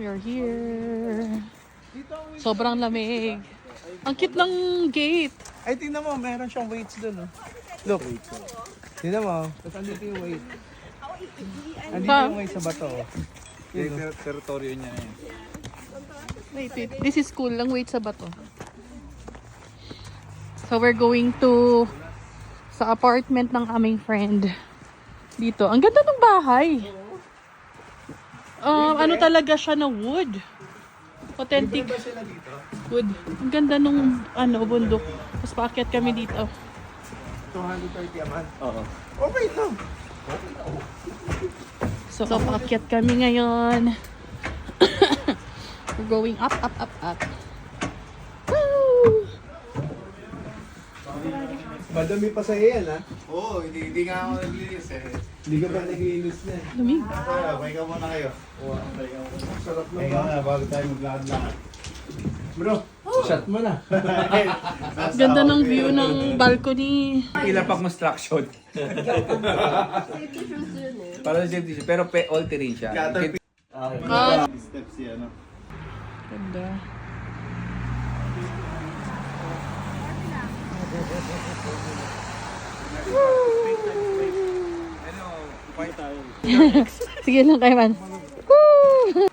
We are here. Sobrang lamig. Ang cute ng gate. Ay, tingnan mo, meron siyang weights dun, oh. Look. Tingnan mo, tapos andito yung weight. Andito yung weight sa bato, oh. Yung teritoryo niya eh. Wait. This is cool. Ang wait sa bato. So we're going to sa apartment ng aming friend. Dito. Ang ganda ng bahay. Ano talaga siya na wood. Authentic wood. Ang ganda nung bundok. Tapos paakyat kami dito. 230 a month. Oo. Okay lang. So paakyat kami ngayon. We're going up. Woo! Madami pa sa yan, ha? Oo, hindi nga ako naglinis eh. Hindi ka pa naglilis na, eh. Lamig. Pahinga muna kayo. Sarap na Pahinga ba? muna bago tayo maglakad-lakad. Bro, shot mo na. Ganda ng view ng balcony. Ilang pang construction. Para sa safety shoes. Pero all terrain siya. Ah, Steps yan, ano? ganda. Ano, fight tayo. Sige lang kayo man. Woo!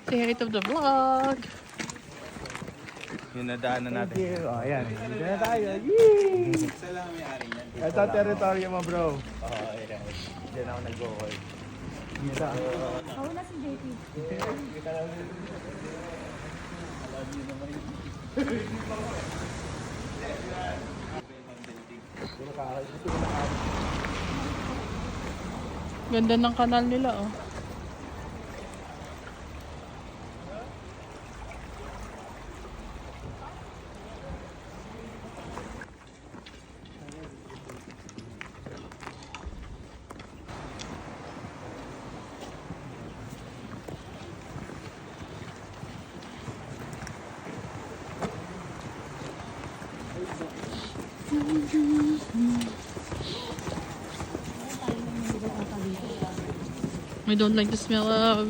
Say hi to the vlog. Yung nadaanan natin. Oh, ayan. Dito na tayo. Yee! Isa lang may ari niyan. Ito teritoryo mo, bro. Oo, ayan. Diyan ako nag-go-call. Dito. Ganda ng kanal nila, oh. I don't like the smell of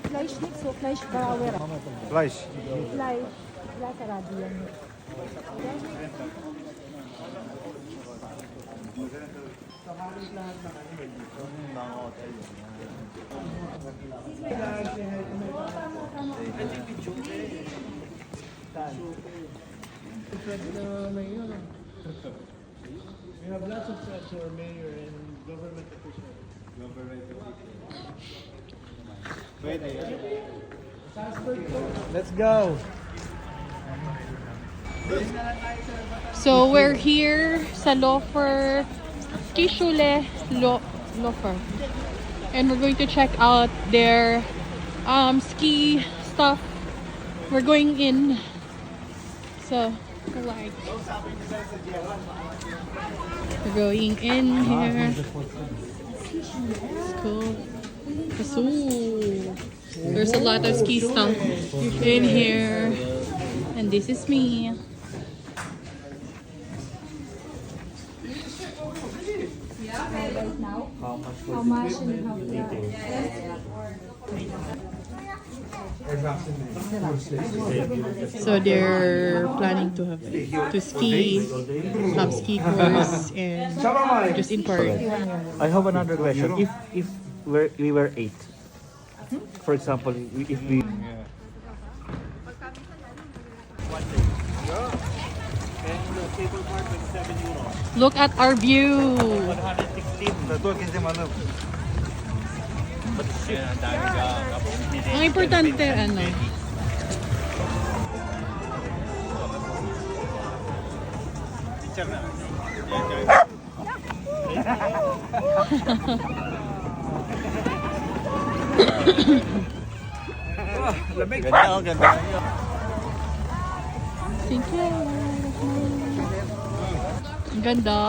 Fleisch nicht so, Fleisch Brauer. Fleisch. Fleisch, Fleisch Arabian. We have lots of threats to our mayor and government officials. Let's go. So we're here sa Lofer Ski Schule Lofer. And we're going to check out their ski stuff. We're going in. So, like we're going in here. It's cool. So, there's a lot of ski stuff in here. And this is me. How much and how So they're planning to have ski, have ski course, and just in park. I have another question. If we were 8, for example, if we Look at our view. 116, Ang importante ano. Lamig. Ganda, ganda. Thank you. Ang ganda.